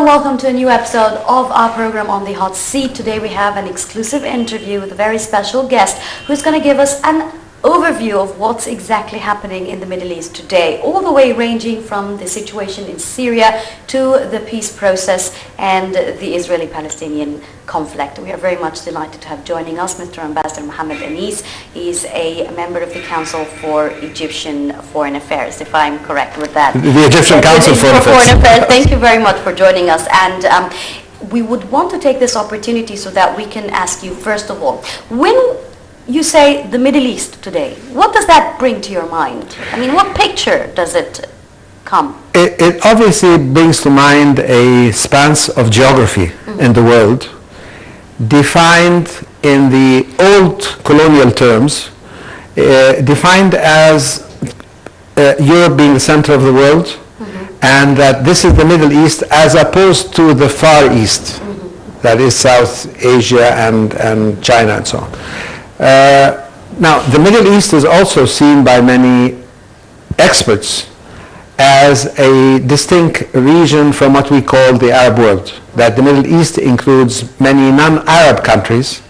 welcome to a new episode of our program On the Hot Seat. Today we have an exclusive interview with a very special guest who's going to give us an overview of what's exactly happening in the Middle East today, all the way ranging from the situation in Syria to the peace process and the Israeli-Palestinian conflict. We are very much delighted to have joining us Mr. Ambassador Mohammed Anis. He's a member of the Council for Egyptian Foreign Affairs, if I'm correct with that. The Egyptian Council for Foreign Affairs. Thank you very much for joining us. And we would want to take this opportunity so that we can ask you, first of all, when you say the Middle East today, what does that bring to your mind? I mean, what picture does it come? It obviously brings to mind a span of geography in the world, defined in the old colonial terms, defined as Europe being the center of the world, and that this is the Middle East as opposed to the Far East, that is South Asia and China and so on. Now, the Middle East is also seen by many experts as a distinct region from what we call the Arab world. That the Middle East includes many non-Arab countries,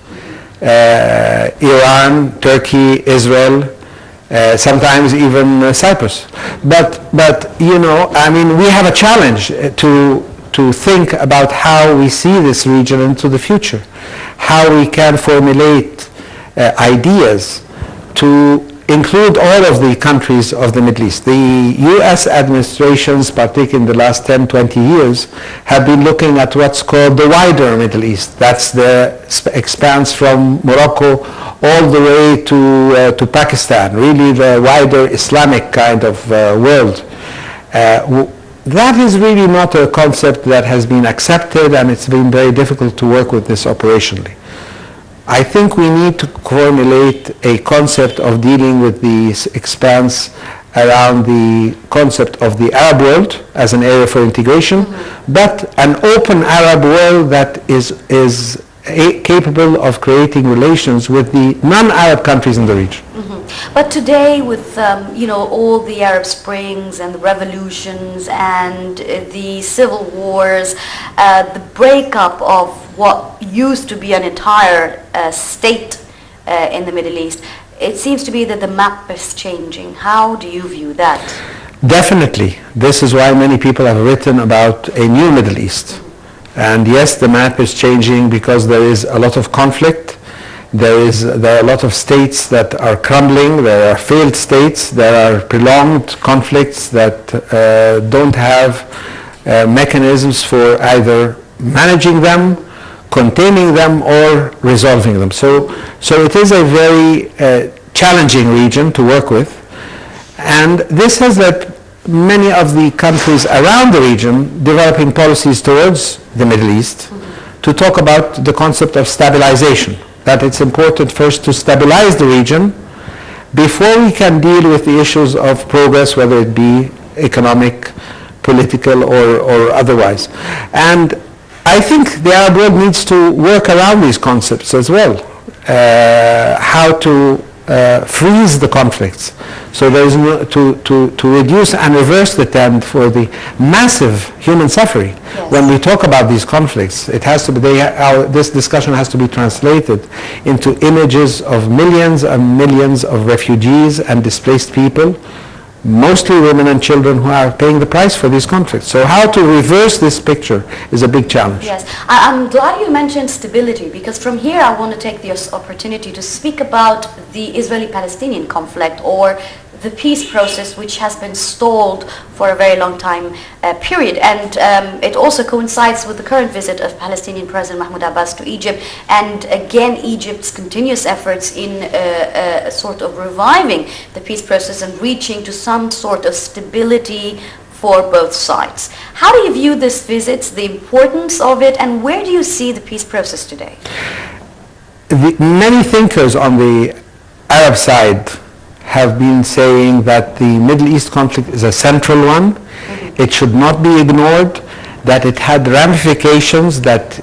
Iran, Turkey, Israel, sometimes even Cyprus. But you know, I mean, we have a challenge to think about how we see this region into the future, how we can formulate ideas to include all of the countries of the Middle East. The U.S. administrations, particularly in the last 10, 20 years, have been looking at what's called the wider Middle East. That's the expanse from Morocco all the way to Pakistan, really the wider Islamic kind of world. That is really not a concept that has been accepted, and it's been very difficult to work with this operationally. I think we need to formulate a concept of dealing with the expanse around the concept of the Arab world as an area for integration, but an open Arab world that is capable of creating relations with the non-Arab countries in the region. But today, with all the Arab Springs and the revolutions and the civil wars, the breakup of what used to be an entire state in the Middle East, it seems to be that the map is changing. How do you view that? Definitely. This is why many people have written about a new Middle East. And yes, the map is changing because there is a lot of conflict. There are a lot of states that are crumbling. There are failed states. There are prolonged conflicts that don't have mechanisms for either managing them, containing them, or resolving them. So it is a very challenging region to work with. And this has led many of the countries around the region developing policies towards the Middle East to talk about the concept of stabilization. That it's important first to stabilize the region before we can deal with the issues of progress, whether it be economic, political, or otherwise. And I think the Arab world needs to work around these concepts as well. How to freeze the conflicts, so there is to reduce and reverse the trend for the massive human suffering. Yes. When we talk about these conflicts, it has to be this discussion has to be translated into images of millions and millions of refugees and displaced people, mostly women and children who are paying the price for these conflicts. So how to reverse this picture is a big challenge. Yes, I'm glad you mentioned stability, because from here I want to take this opportunity to speak about the Israeli-Palestinian conflict, or the peace process, which has been stalled for a very long time period. And it also coincides with the current visit of Palestinian President Mahmoud Abbas to Egypt, and again Egypt's continuous efforts in sort of reviving the peace process and reaching to some sort of stability for both sides. How do you view this visit, the importance of it, and where do you see the peace process today? Many thinkers on the Arab side have been saying that the Middle East conflict is a central one. It should not be ignored, that it had ramifications that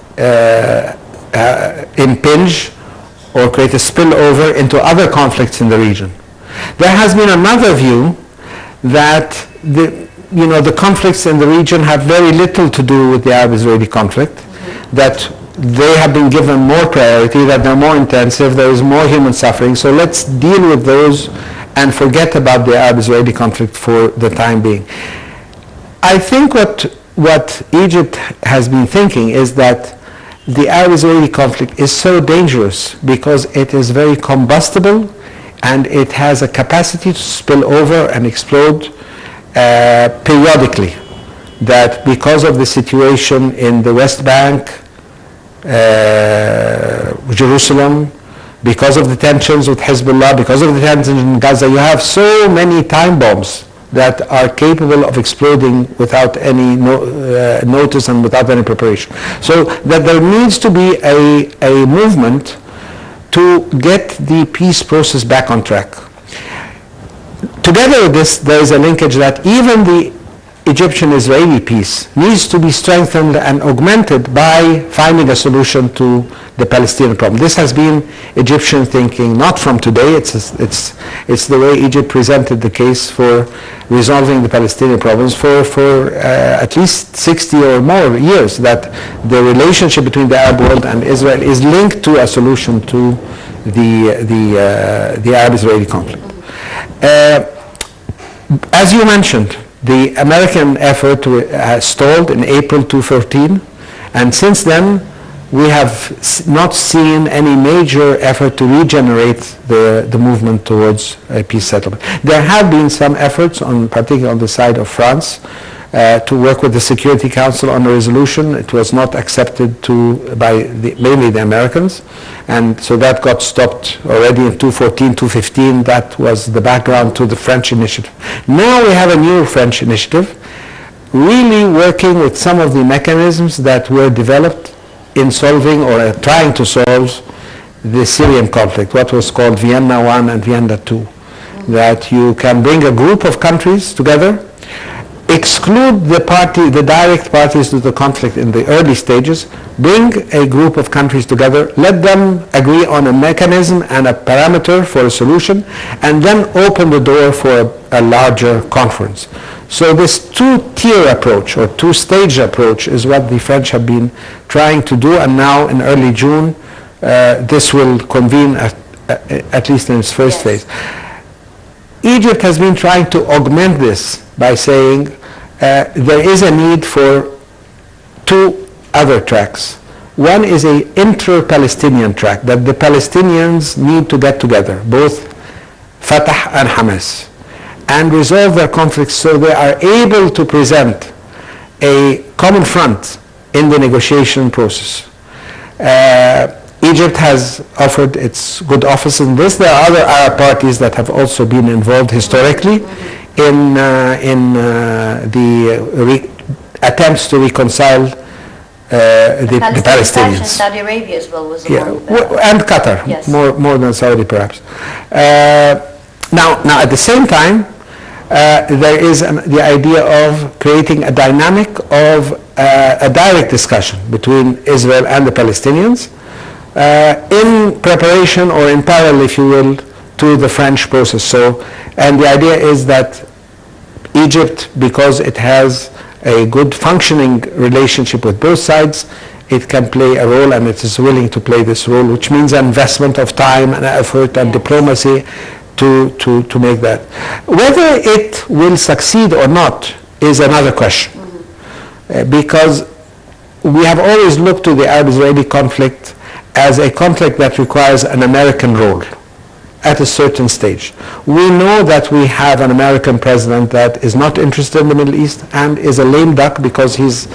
impinge or create a spillover into other conflicts in the region. There has been another view that the conflicts in the region have very little to do with the Arab-Israeli conflict, that they have been given more priority, that they're more intensive, there is more human suffering, so let's deal with those and forget about the Arab-Israeli conflict for the time being. I think what Egypt has been thinking is that the Arab-Israeli conflict is so dangerous because it is very combustible and it has a capacity to spill over and explode periodically. That because of the situation in the West Bank, Jerusalem, because of the tensions with Hezbollah, because of the tensions in Gaza, you have so many time bombs that are capable of exploding without any notice and without any preparation. So that there needs to be a movement to get the peace process back on track. Together with this, there is a linkage that even the Egyptian-Israeli peace needs to be strengthened and augmented by finding a solution to the Palestinian problem. This has been Egyptian thinking, not from today. It's the way Egypt presented the case for resolving the Palestinian problems for at least 60 or more years, that the relationship between the Arab world and Israel is linked to a solution to the Arab-Israeli conflict. As you mentioned, the American effort stalled in April 2014, and since then we have not seen any major effort to regenerate the movement towards a peace settlement. There have been some efforts, particularly on the side of France, to work with the Security Council on a resolution. It was not accepted by mainly the Americans, and so that got stopped already in 2014, 2015. That was the background to the French initiative. Now we have a new French initiative, really working with some of the mechanisms that were developed in solving or trying to solve the Syrian conflict, what was called Vienna I and Vienna II. That you can bring a group of countries together, exclude the direct parties to the conflict in the early stages, bring a group of countries together, let them agree on a mechanism and a parameter for a solution, and then open the door for a larger conference. So this two-tier approach or two-stage approach is what the French have been trying to do, and now in early June this will convene at least in its first phase. Egypt has been trying to augment this by saying there is a need for two other tracks. One is an inter-Palestinian track, that the Palestinians need to get together, both Fatah and Hamas, and resolve their conflicts so they are able to present a common front in the negotiation process. Egypt has offered its good office in this. There are other Arab parties that have also been involved historically in the attempts to reconcile the Palestinians. Saudi Arabia as well was among them. And Qatar, yes. more than Saudi perhaps. Now at the same time, there is the idea of creating a dynamic of a direct discussion between Israel and the Palestinians in preparation or in parallel, if you will, to the French process. And the idea is that Egypt, because it has a good functioning relationship with both sides, it can play a role, and it is willing to play this role, which means investment of time and effort and diplomacy to make that. Whether it will succeed or not is another question, because we have always looked to the Arab-Israeli conflict as a conflict that requires an American role at a certain stage. We know that we have an American president that is not interested in the Middle East and is a lame duck because his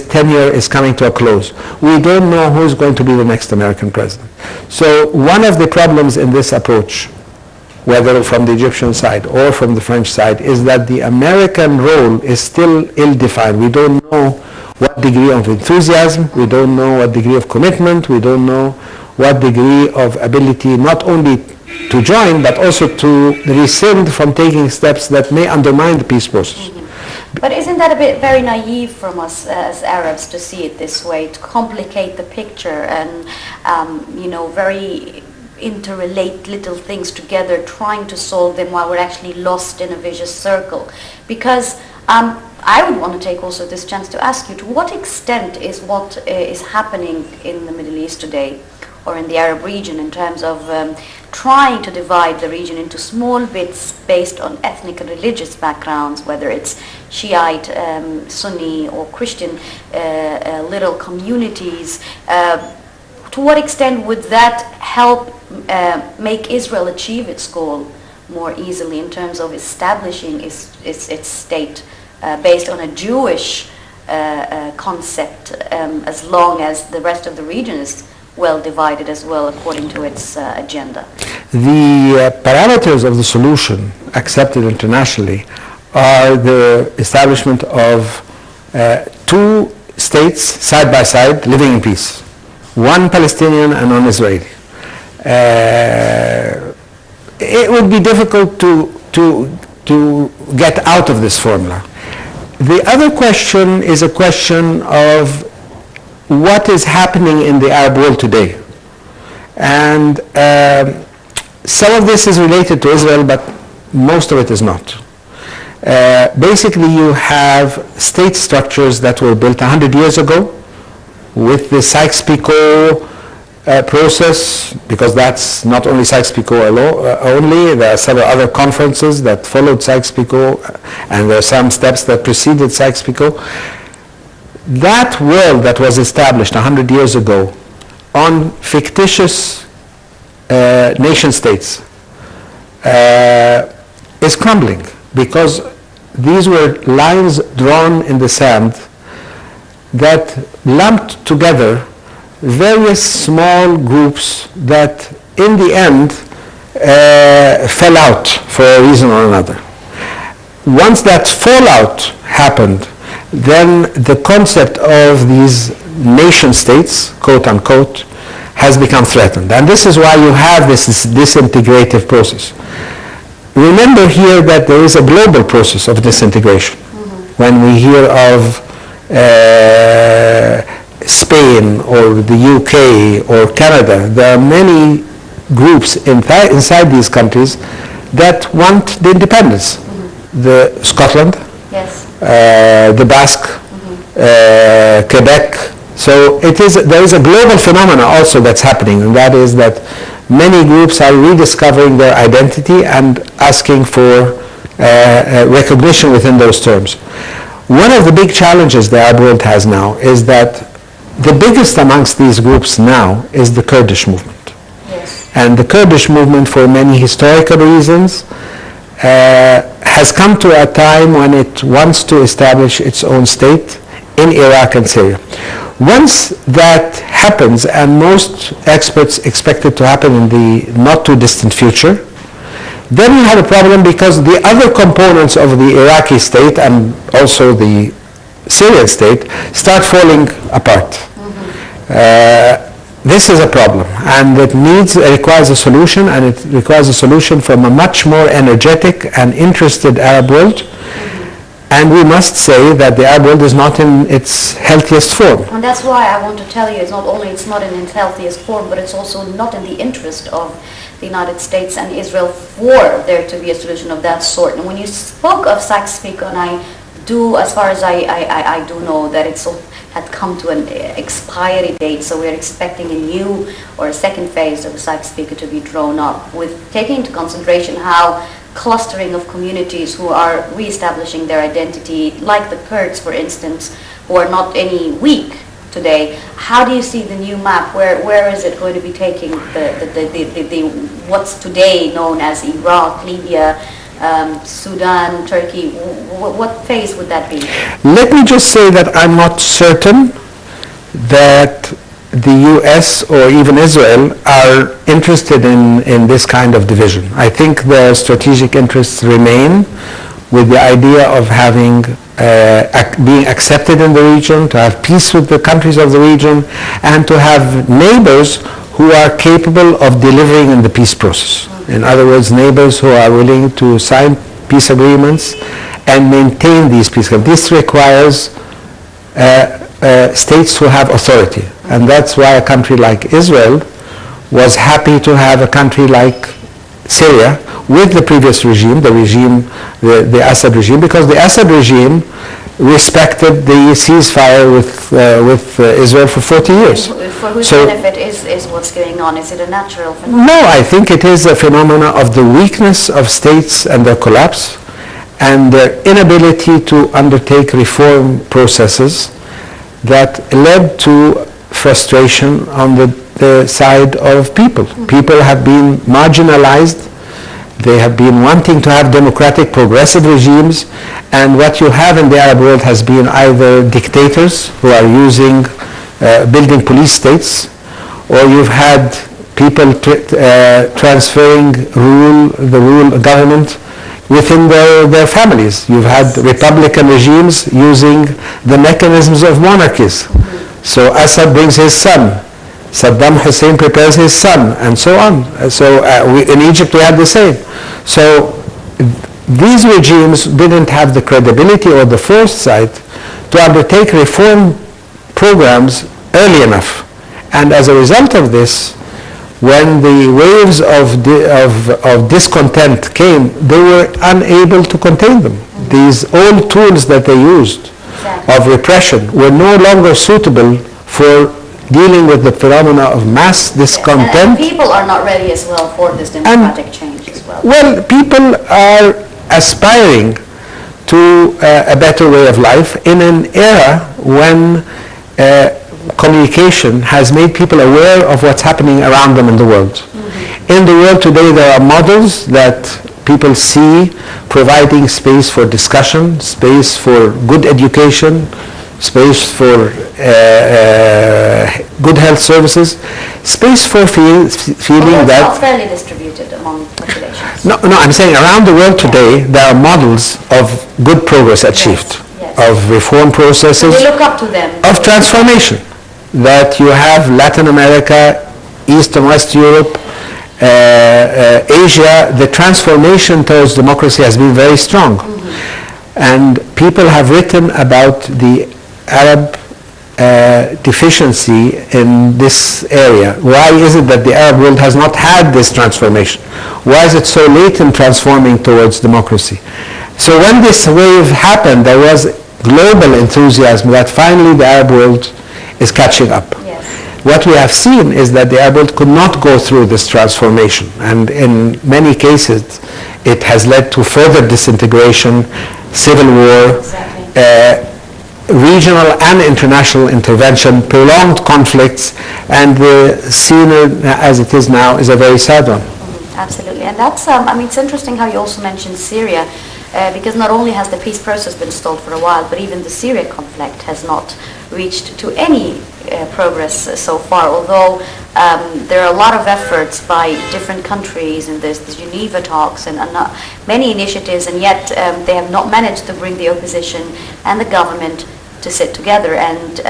tenure is coming to a close. We don't know who's going to be the next American president. So one of the problems in this approach, whether from the Egyptian side or from the French side, is that the American role is still ill-defined. We don't know what degree of enthusiasm, we don't know what degree of commitment, we don't know what degree of ability not only to join, but also to rescind from taking steps that may undermine the peace process. But isn't that a bit very naive from us as Arabs to see it this way, to complicate the picture and, very interrelate little things together, trying to solve them while we're actually lost in a vicious circle? Because I would want to take also this chance to ask you, to what extent is what is happening in the Middle East today, or in the Arab region, in terms of trying to divide the region into small bits based on ethnic and religious backgrounds, whether it's Shiite, Sunni or Christian little communities, to what extent would that help make Israel achieve its goal more easily in terms of establishing its state based on a Jewish concept, as long as the rest of the region is well divided as well according to its agenda? The parameters of the solution accepted internationally are the establishment of two states side by side living in peace, one Palestinian and one Israeli. It would be difficult to get out of this formula. The other question is a question of what is happening in the Arab world today. And some of this is related to Israel, but most of it is not. Basically, you have state structures that were built 100 years ago with the Sykes-Picot process, because that's not only Sykes-Picot only, there are several other conferences that followed Sykes-Picot, and there are some steps that preceded Sykes-Picot. That world that was established 100 years ago on fictitious nation states is crumbling, because these were lines drawn in the sand that lumped together various small groups that in the end fell out for a reason or another. Once that fallout happened, then the concept of these nation states, quote unquote, has become threatened. And this is why you have this disintegrative process. Remember here that there is a global process of disintegration. Mm-hmm. When we hear of Spain or the UK or Canada, there are many groups inside these countries that want the independence. Mm-hmm. The Scotland, yes. The Basque, mm-hmm. Quebec. So there is a global phenomena also that's happening, and that is that many groups are rediscovering their identity and asking for recognition within those terms. One of the big challenges the Arab world has now is that the biggest amongst these groups now is the Kurdish movement. Yes. And the Kurdish movement, for many historical reasons, has come to a time when it wants to establish its own state in Iraq and Syria. Once that happens, and most experts expect it to happen in the not too distant future, then you have a problem, because the other components of the Iraqi state and also the Syrian state start falling apart. Mm-hmm. This is a problem, and it requires a solution, and it requires a solution from a much more energetic and interested Arab world. And we must say that the Arab world is not in its healthiest form. And that's why I want to tell you, it's not in its healthiest form, but it's also not in the interest of the United States and Israel for there to be a solution of that sort. And when you spoke of Sykes-Picot, and I do, as far as I do know, that it had come to an expiry date, so we're expecting a new or a second phase of the Sykes-Picot to be drawn up, with taking into consideration how clustering of communities who are re-establishing their identity, like the Kurds, for instance, who are not any weak today. How do you see the new map? Where is it going to be taking the what's today known as Iraq, Libya, Sudan, Turkey? What phase would that be? Let me just say that I'm not certain that the US or even Israel are interested in this kind of division. I think their strategic interests remain with the idea of having being accepted in the region, to have peace with the countries of the region, and to have neighbors who are capable of delivering in the peace process. In other words, neighbors who are willing to sign peace agreements and maintain these peace agreements. This requires states who have authority. And that's why a country like Israel was happy to have a country like Syria with the previous regime, the Assad regime, because the Assad regime respected the ceasefire with Israel for 40 years. For whose So- benefit is what's going on? Is it a natural phenomenon? No, I think it is a phenomena of the weakness of states and their collapse and their inability to undertake reform processes that led to frustration on the side of people. People have been marginalized. They have been wanting to have democratic, progressive regimes, and what you have in the Arab world has been either dictators who are building police states, or you've had people transferring the government within their families. You've had republican regimes using the mechanisms of monarchies. So Assad brings his son, Saddam Hussein prepares his son, and so on. So in Egypt we had the same. So these regimes didn't have the credibility or the foresight to undertake reform programs early enough. And as a result of this, when the waves of discontent came, they were unable to contain them. These old tools that they used of repression were no longer suitable for dealing with the phenomena of mass discontent. And people are not ready as well for this democratic change as well. Well, people are aspiring to a better way of life in an era when communication has made people aware of what's happening around them in the world. In the world today, there are models that people see providing space for discussion, space for good education, space for good health services, space for feeling Although that... it's not fairly distributed among populations. No, I'm saying around the world today, there are models of good progress achieved, yes. of reform processes, We look up to them. of transformation. That you have Latin America, East and West Europe, Asia, the transformation towards democracy has been very strong. And people have written about the Arab deficiency in this area. Why is it that the Arab world has not had this transformation? Why is it so late in transforming towards democracy? So when this wave happened, there was global enthusiasm that finally the Arab world is catching up. Yes. What we have seen is that the Arab world could not go through this transformation, and in many cases it has led to further disintegration, civil war, regional and international intervention, prolonged conflicts, and the scene as it is now is a very sad one. Absolutely, and that's, it's interesting how you also mentioned Syria, because not only has the peace process been stalled for a while, but even the Syria conflict has not reached to any progress so far, although there are a lot of efforts by different countries in the Geneva talks and many initiatives, and yet they have not managed to bring the opposition and the government to sit together. And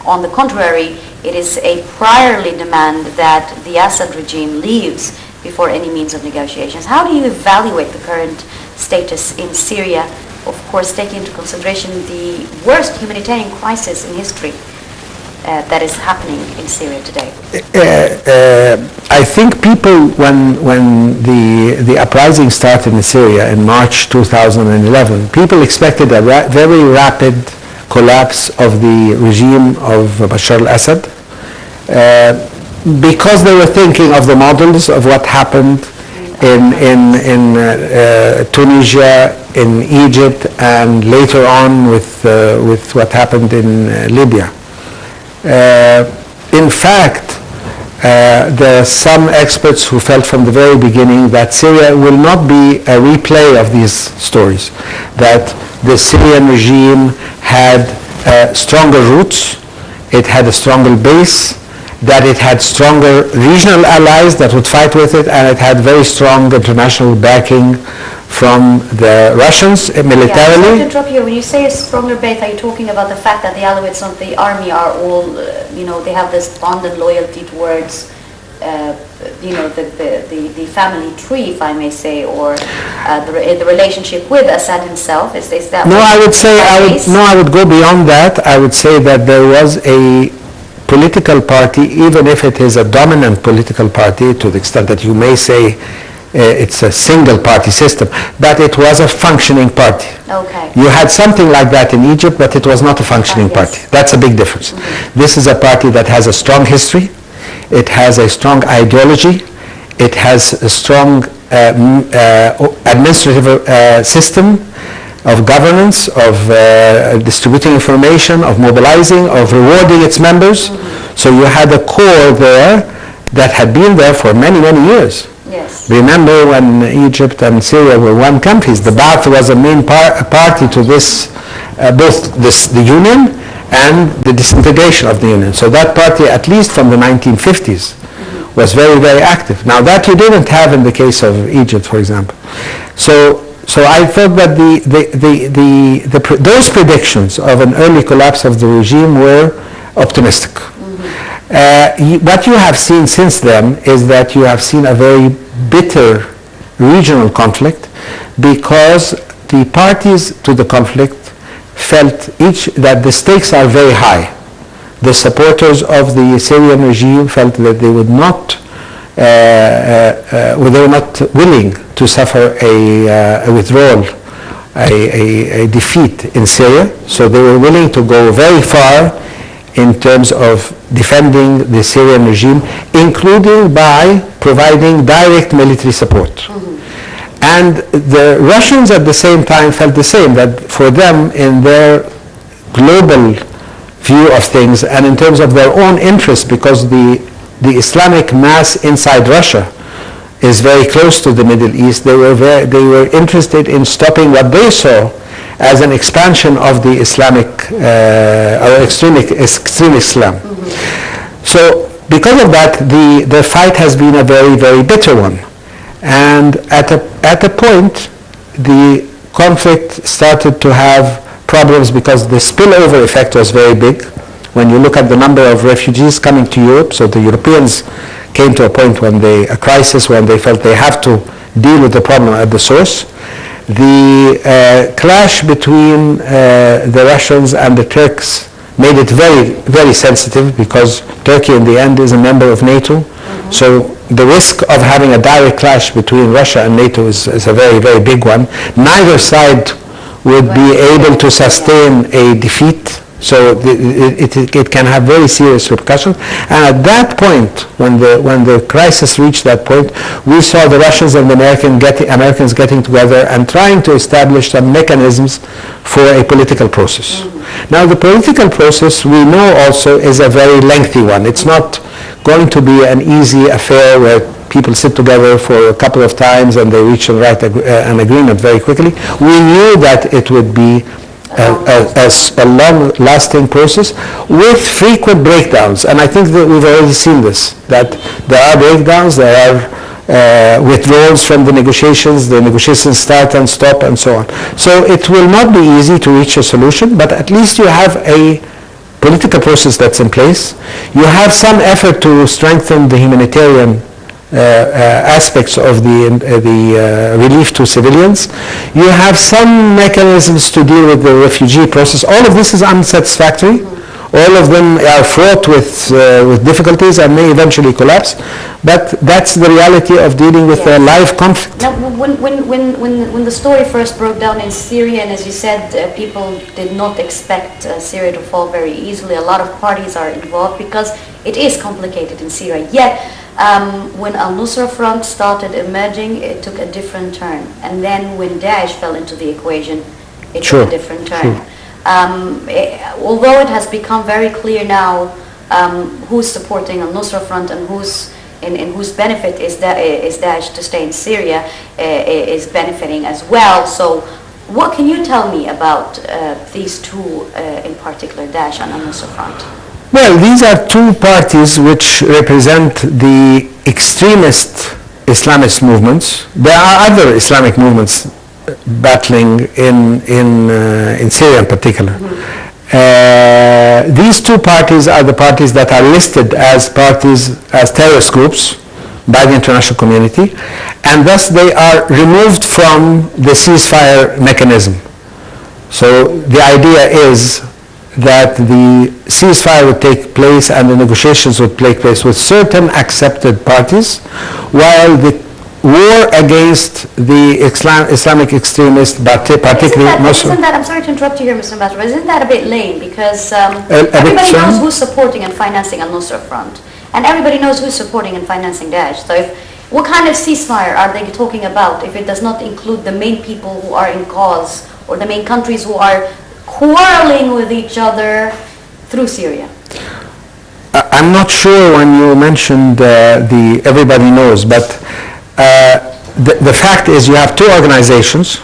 on the contrary, it is a priorly demand that the Assad regime leaves before any means of negotiations. How do you evaluate the current status in Syria, of course taking into consideration the worst humanitarian crisis in history that is happening in Syria today? I think people, when the uprising started in Syria in March 2011, people expected a very rapid collapse of the regime of Bashar al-Assad because they were thinking of the models of what happened in Tunisia, in Egypt, and later on with what happened in Libya. In fact, there are some experts who felt from the very beginning that Syria will not be a replay of these stories, that the Syrian regime had stronger roots, it had a stronger base, that it had stronger regional allies that would fight with it, and it had very strong international backing from the Russians militarily. Yeah, to interrupt you, when you say a stronger base, are you talking about the fact that the Alawites of the army are all, they have this bond and loyalty towards, the family tree, if I may say, or the relationship with Assad himself? Is that? No, I would go beyond that. I would say that there was a political party, even if it is a dominant political party, to the extent that you may say it's a single party system, but it was a functioning party. Okay. You had something like that in Egypt, but it was not a functioning Yes. party. That's a big difference. This is a party that has a strong history, it has a strong ideology, it has a strong administrative system of governance, of distributing information, of mobilizing, of rewarding its members. So you had a core there that had been there for many, many years. Yes. Remember when Egypt and Syria were one countries, the Ba'ath was a main party to this, both the union and the disintegration of the union. So that party, at least from the 1950s, was very, very active. Now that you didn't have in the case of Egypt, for example. So I thought that those predictions of an early collapse of the regime were optimistic. What you have seen since then is that you have seen a very bitter regional conflict because the parties to the conflict felt each that the stakes are very high. The supporters of the Syrian regime felt that they would not, they were not willing to suffer a withdrawal, a defeat in Syria. So they were willing to go very far in terms of defending the Syrian regime, including by providing direct military support. And the Russians at the same time felt the same, that for them in their global view of things and in terms of their own interest, because the Islamic mass inside Russia is very close to the Middle East, they were interested in stopping what they saw as an expansion of the Islamic or extreme Islam. So because of that, the fight has been a very, very bitter one. And at a point, the conflict started to have problems because the spillover effect was very big. When you look at the number of refugees coming to Europe, so the Europeans came to a point a crisis when they felt they have to deal with the problem at the source. The clash between the Russians and the Turks made it very, very sensitive because Turkey in the end is a member of NATO. So the risk of having a direct clash between Russia and NATO is a very, very big one. Neither side would be able to sustain a defeat. So it can have very serious repercussions. And at that point, when the crisis reached that point, we saw the Russians and the Americans getting together and trying to establish some mechanisms for a political process. Now the political process, we know also, is a very lengthy one. It's not going to be an easy affair where people sit together for a couple of times and they reach and write an agreement very quickly. We knew that it would be a long-lasting process with frequent breakdowns, and I think that we've already seen this, that there are breakdowns, there are withdrawals from the negotiations start and stop and so on. So it will not be easy to reach a solution, but at least you have a political process that's in place. You have some effort to strengthen the humanitarian aspects of the relief to civilians. You have some mechanisms to deal with the refugee process. All of this is unsatisfactory. All of them are fraught with difficulties and may eventually collapse. But that's the reality of dealing with a live conflict. Now, when the story first broke down in Syria, and as you said, people did not expect Syria to fall very easily. A lot of parties are involved because it is complicated in Syria. Yet, when Al-Nusra Front started emerging, it took a different turn. And then when Daesh fell into the equation, it took a different turn. Although it has become very clear now who's supporting Al-Nusra Front and in whose benefit is Daesh to stay in Syria is benefiting as well. So what can you tell me about these two in particular, Daesh and Al-Nusra Front? Well, these are two parties which represent the extremist Islamist movements. There are other Islamic movements battling in Syria in particular. These two parties are the parties that are listed as terrorist groups by the international community, and thus they are removed from the ceasefire mechanism. So the idea is that the ceasefire would take place and the negotiations would take place with certain accepted parties, while the war against the Islamic extremists, but particularly Muslim. I'm sorry to interrupt you here, Mr. Ambassador, but isn't that a bit lame? Because bit everybody sorry? knows who's supporting and financing al-Nusra Front. And everybody knows who's supporting and financing Daesh. So what kind of ceasefire are they talking about if it does not include the main people who are in cause or the main countries who are quarreling with each other through Syria? I'm not sure when you mentioned everybody knows, but the fact is you have two organizations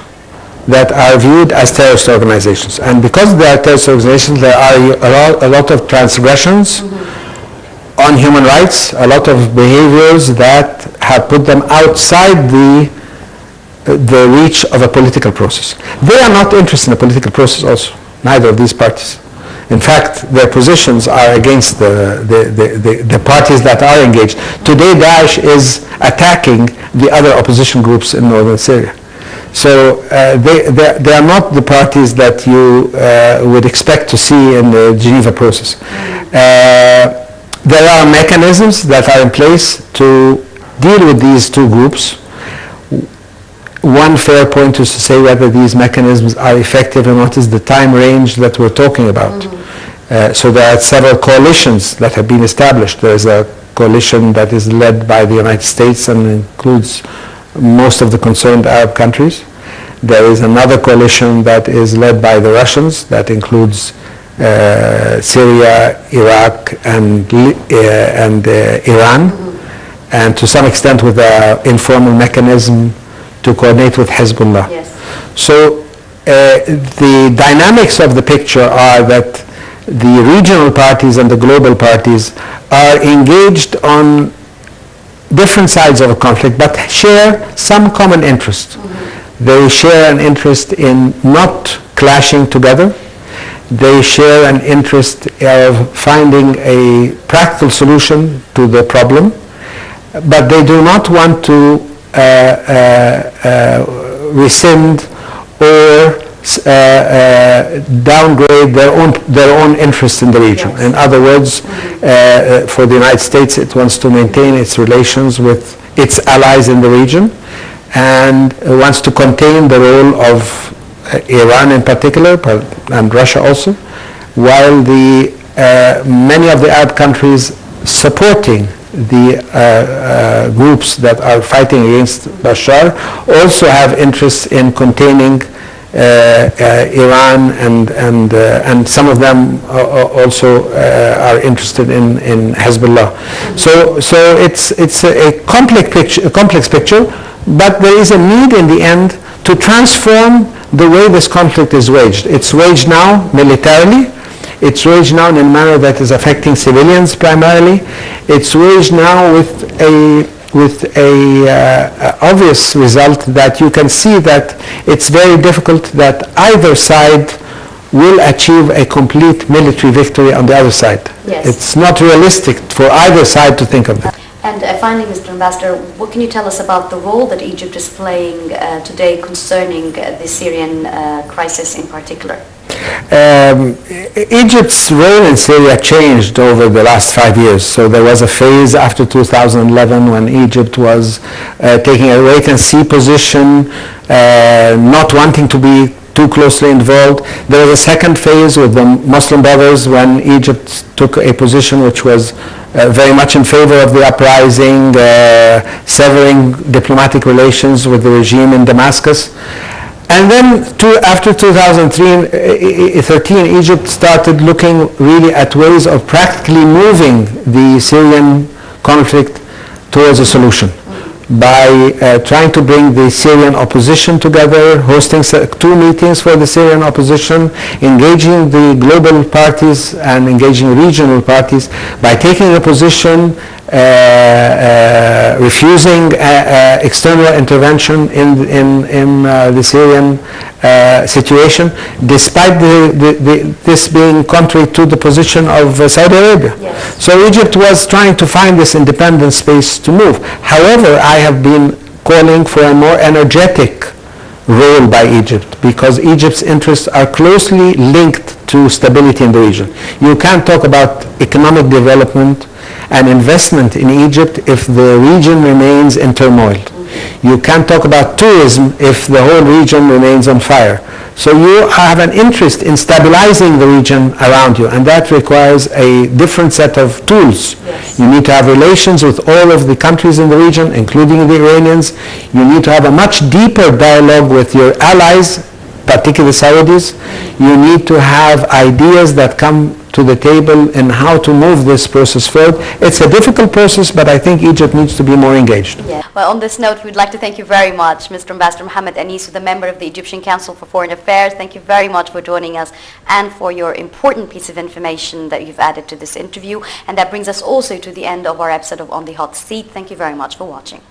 that are viewed as terrorist organizations. And because they are terrorist organizations, there are a lot of transgressions on human rights, a lot of behaviors that have put them outside the reach of a political process. They are not interested in a political process also, neither of these parties. In fact, their positions are against the parties that are engaged. Today, Daesh is attacking the other opposition groups in northern Syria. So they are not the parties that you would expect to see in the Geneva process. There are mechanisms that are in place to deal with these two groups. One fair point is to say whether these mechanisms are effective and what is the time range that we're talking about. So there are several coalitions that have been established. There is a coalition that is led by the United States and includes most of the concerned Arab countries. There is another coalition that is led by the Russians that includes Syria, Iraq, and Iran, and to some extent with an informal mechanism to coordinate with Hezbollah. Yes. So the dynamics of the picture are that the regional parties and the global parties are engaged on different sides of a conflict but share some common interest. They share an interest in not clashing together. They share an interest of finding a practical solution to the problem, but they do not want to rescind or downgrade their own interest in the region. Yes. In other words, for the United States, it wants to maintain its relations with its allies in the region and wants to contain the role of Iran in particular, and Russia also, while the many of the Arab countries supporting the groups that are fighting against Bashar also have interests in containing Iran, and some of them also are interested in Hezbollah. So it's a complex picture, but there is a need in the end to transform the way this conflict is waged. It's waged now militarily. It's waged now in a manner that is affecting civilians primarily. It's waged now with a obvious result that you can see that it's very difficult that either side will achieve a complete military victory on the other side. Yes. It's not realistic for either side to think of that. And finally, Mr. Ambassador, what can you tell us about the role that Egypt is playing today concerning the Syrian crisis in particular? Egypt's role in Syria changed over the last 5 years. So there was a phase after 2011 when Egypt was taking a wait-and-see position, not wanting to be too closely involved. There was a second phase with the Muslim Brothers when Egypt took a position which was very much in favor of the uprising, severing diplomatic relations with the regime in Damascus. And then after 2013, Egypt started looking really at ways of practically moving the Syrian conflict towards a solution by trying to bring the Syrian opposition together, hosting 2 meetings for the Syrian opposition, engaging the global parties and engaging regional parties by taking a position, refusing external intervention in the Syrian situation, despite this being contrary to the position of Saudi Arabia. Yes. So Egypt was trying to find this independent space to move. However, I have been calling for a more energetic role by Egypt because Egypt's interests are closely linked to stability in the region. You can't talk about economic development and investment in Egypt if the region remains in turmoil. You can't talk about tourism if the whole region remains on fire. So you have an interest in stabilizing the region around you, and that requires a different set of tools. Yes. You need to have relations with all of the countries in the region, including the Iranians. You need to have a much deeper dialogue with your allies, particularly Saudis. You need to have ideas that come to the table in how to move this process forward. It's a difficult process, but I think Egypt needs to be more engaged. Yeah. Well, on this note, we'd like to thank you very much, Mr. Ambassador Mohammed Anis, the member of the Egyptian Council for Foreign Affairs. Thank you very much for joining us and for your important piece of information that you've added to this interview. And that brings us also to the end of our episode of On the Hot Seat. Thank you very much for watching.